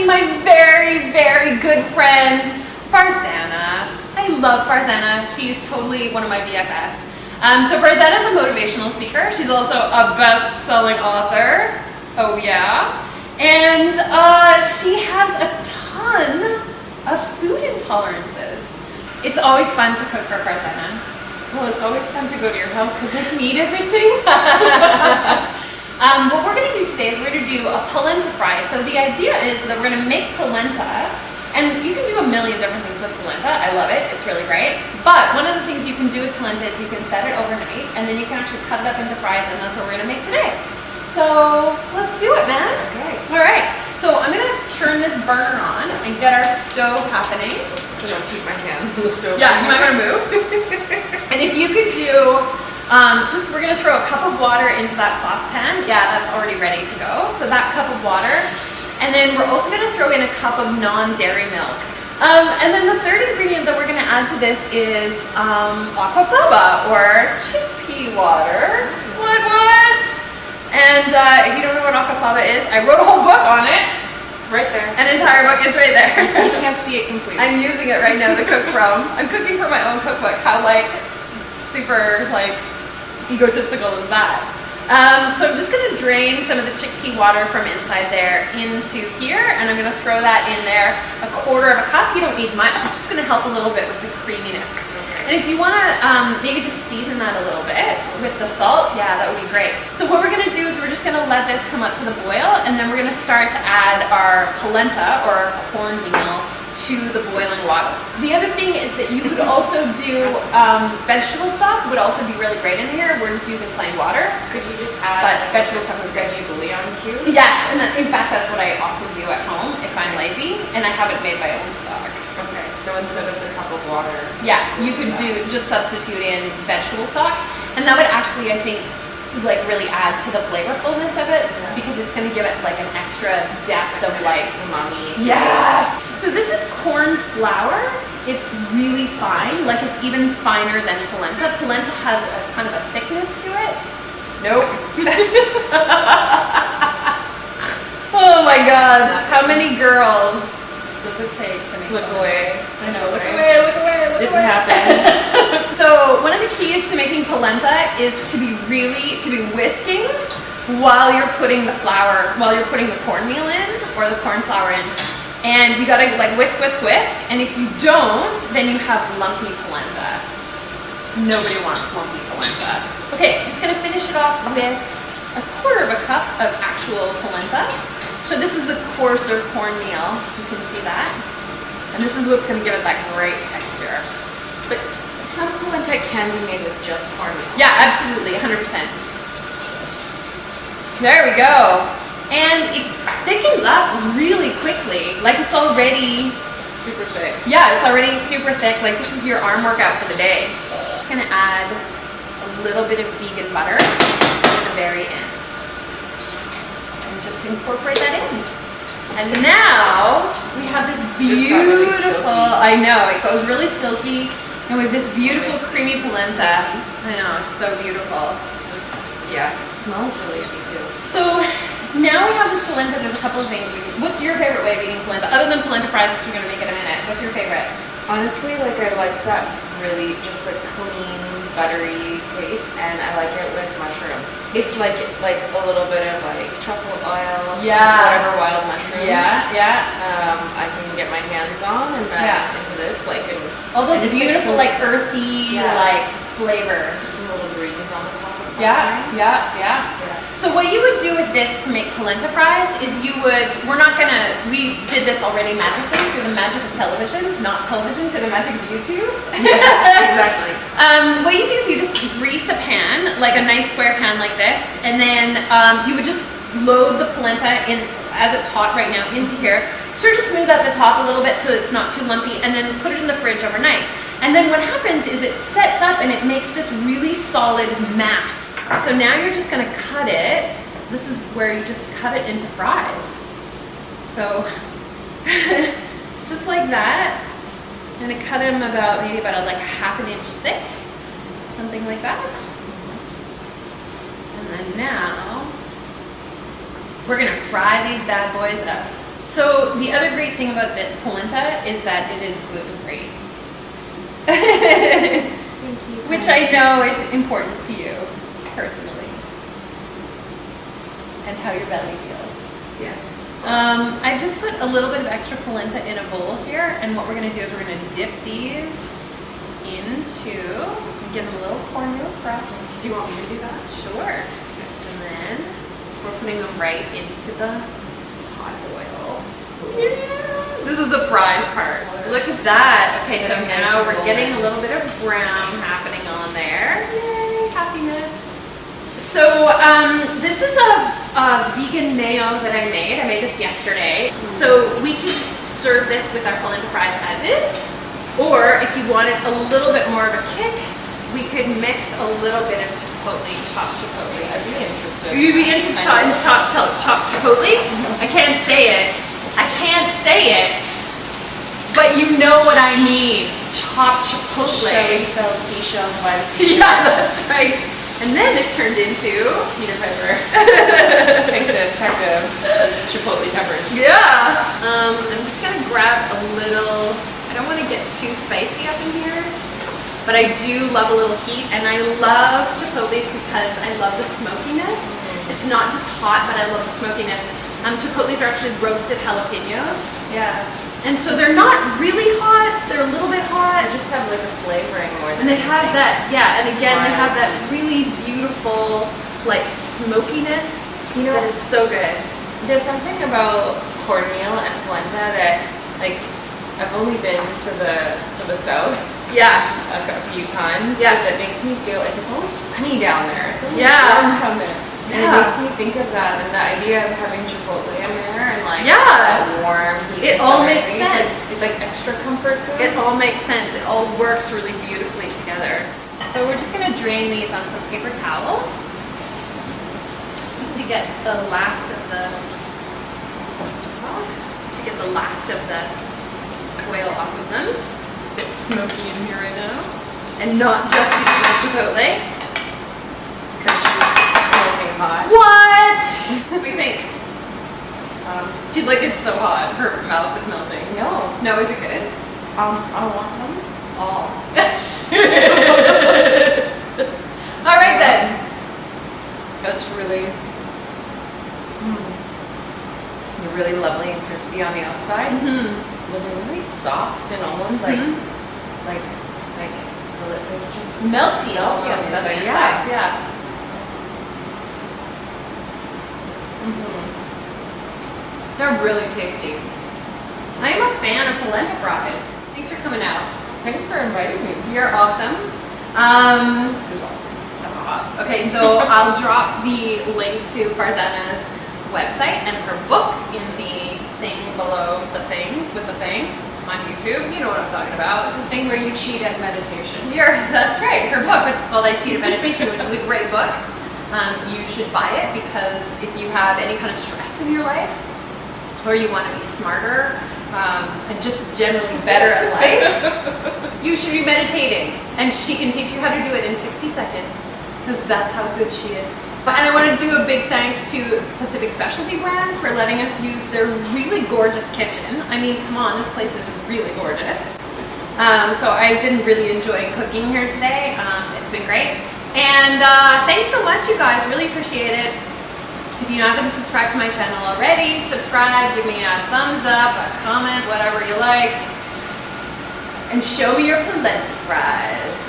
introducing my very, very good friend, Farzana. I love Farzana. She's totally one of my BFFs. So Farzana's a motivational speaker. She's also a best-selling author. Oh yeah. And she has a ton of food intolerances. It's always fun to cook for Farzana. Well, it's always fun to go to your house because I can eat everything. What we're going to do today is we're going to do a polenta fry. So the idea is that we're going to make polenta, and you can do a million different things with polenta. I love it. It's really great. But one of the things you can do with polenta is you can set it overnight, and then you can actually cut it up into fries, and that's what we're going to make today. So let's do it, man. Okay. All right. So I'm going to turn this burner on and get our stove happening. So don't keep my hands on the stove. Yeah, you might want to move. And if you could do, we're going to throw a cup of water into that saucepan. Yeah, that's already ready to go. So that cup of water. And then we're also going to throw in a cup of non-dairy milk. And then the third ingredient that we're going to add to this is Aquafaba, or chickpea water. What? And if you don't know what Aquafaba is, I wrote a whole book on it. Right there. An entire book, it's right there. You can't see it completely. I'm using it right now to cook from. I'm cooking for my own cookbook. How super egotistical is that? So I'm just gonna drain some of the chickpea water from inside there into here, and I'm gonna throw that in there, a quarter of a cup. You don't need much, it's just gonna help a little bit with the creaminess. And if you wanna maybe just season that a little bit with the salt, yeah, that would be great. So what we're gonna do is we're just gonna let this come up to the boil, and then we're gonna start to add our polenta, or our cornmeal, to the boiling water. The other thing is that you could also do vegetable stock would also be really great in here. We're just using plain water. Could you just add vegetable stock would be veggie bouillon too? Yes, and in fact that's what I often do at home if I'm lazy and I haven't made my own stock. Okay, so instead of the cup of water. Yeah, you could just substitute in vegetable stock, and that would actually, I think, really add to the flavorfulness of it, because it's going to give it an extra depth of umami. Yes. So this is corn flour. It's really fine, it's even finer than polenta. Polenta has a kind of a thickness to it. Nope. Oh my God! How many girls does it take to make? Look away. I know. Look away. Didn't happen. So one of the keys to making polenta is to be whisking while you're putting the cornmeal in, or the corn flour in. And you gotta whisk, and if you don't, then you have lumpy polenta. Nobody wants lumpy polenta. Okay, just gonna finish it off with a quarter of a cup of actual polenta. So this is the coarser cornmeal, you can see that. And this is what's gonna give it that great texture. But some polenta can be made with just cornmeal. Yeah, absolutely, 100%. There we go. And it thickens up really quickly. It's already super thick. Yeah, it's already super thick. This is your arm workout for the day. Just gonna add a little bit of vegan butter at the very end. And just incorporate that in. And now we have this beautiful, I know, it goes really silky. And we have this beautiful creamy polenta. I know, it's so beautiful. Yeah, it smells really sweet too. So now we have this polenta. There's a couple of things. What's your favorite way of eating polenta? Other than polenta fries, which you're going to make in a minute. What's your favorite? Honestly, I like that really just clean, buttery taste, and I like it with mushrooms. It's like a little bit of truffle oil, whatever wild mushrooms. Yeah. I can get my hands on and then into this, and all those beautiful, earthy, flavors. Some little greens on the top of something. Yeah. So what you would do with this to make polenta fries is we did this already magically through the magic of television, not television, through the magic of YouTube. Yeah, exactly. What you do is you just grease a pan, a nice square pan like this, and then you would just load the polenta in, as it's hot right now, into here, sort of smooth out the top a little bit so it's not too lumpy, and then put it in the fridge overnight. And then what happens is it sets up and it makes this really solid mass. So now you're just gonna cut it. This is where you just cut it into fries. So just like that. I'm gonna cut them maybe about a half an inch thick, something like that. And then now we're gonna fry these bad boys up. So the other great thing about the polenta is that it is gluten-free. Thank you. Which I know is important to you, personally. And how your belly feels. Yes. I've just put a little bit of extra polenta in a bowl here, and what we're going to do is we're going to dip these into, give them a little cornmeal crust. Do you want me to do that? Sure. And then we're putting them right into the hot oil. Yeah. This is the fries part. Look at that. Okay, so now we're getting a little bit of brown happening on there. Yay, happiness. So this is a vegan mayo that I made. I made this yesterday. So we can serve this with our polenta fries as is, or if you wanted a little bit more of a kick, we could mix a little bit of chipotle, chopped chipotle. I'd be interested. You'd be into chopped chipotle? I can't say it. I can't say it. But you know what I mean. Chopped chipotle. Shall we sell seashells by the seashore? Yeah, that's right. And then it turned into Peter Piper. Picked a peck of chipotle peppers. Yeah. I'm just gonna grab a little. I don't want to get too spicy up in here, but I do love a little heat, and I love chipotles because I love the smokiness. It's not just hot, but I love the smokiness. Chipotles are actually roasted jalapenos. Yeah. And so they're not really hot, they're a little bit hot. They just have like a flavoring more And than they have anything. that, yeah, and again, they have that really beautiful, like, smokiness. You know, that is so good. There's something about cornmeal and polenta that, like, I've only been to the south Yeah. a few times. Yeah. That makes me feel like it's always sunny down there. It's always Yeah. warm down there. And it Yeah. makes me think of that and the idea of having chipotle in there and like Yeah. that warm heat. It all makes sense. It's like extra comfort food. It all makes sense. It all works really beautifully together. So we're just gonna drain these on some paper towel, just to get the last of the oil off of them. It's a bit smoky in here right now, and not just because of chipotle. It's because she's smoking hot. What? What do you think? She's like, it's so hot. Her mouth is melting. No. No, is it good? I want them all. All right then. That's really, they're really lovely and crispy on the outside. But they're really soft and almost like they're just Melty on the inside. Yeah. Yeah. They're really tasty. I am a fan of polenta fries. Thanks for coming out. Thanks for inviting me. You're awesome. Stop. Okay, so I'll drop the links to Farzana's website and her book in the thing below the thing with the thing on YouTube. You know what I'm talking about. The thing where you cheat at meditation. That's right. Her book, which is called I Cheat at Meditation, which is a great book. You should buy it because if you have any kind of stress in your life, or you want to be smarter and just generally better at life, you should be meditating. And she can teach you how to do it in 60 seconds because that's how good she is. And I want to do a big thanks to Pacific Specialty Brands for letting us use their really gorgeous kitchen. I mean, come on, this place is really gorgeous. So I've been really enjoying cooking here today. It's been great. And thanks so much, you guys. Really appreciate it. If you're not going to subscribe to my channel already, subscribe, give me a thumbs up, a comment, whatever you like. And show me your polenta fries.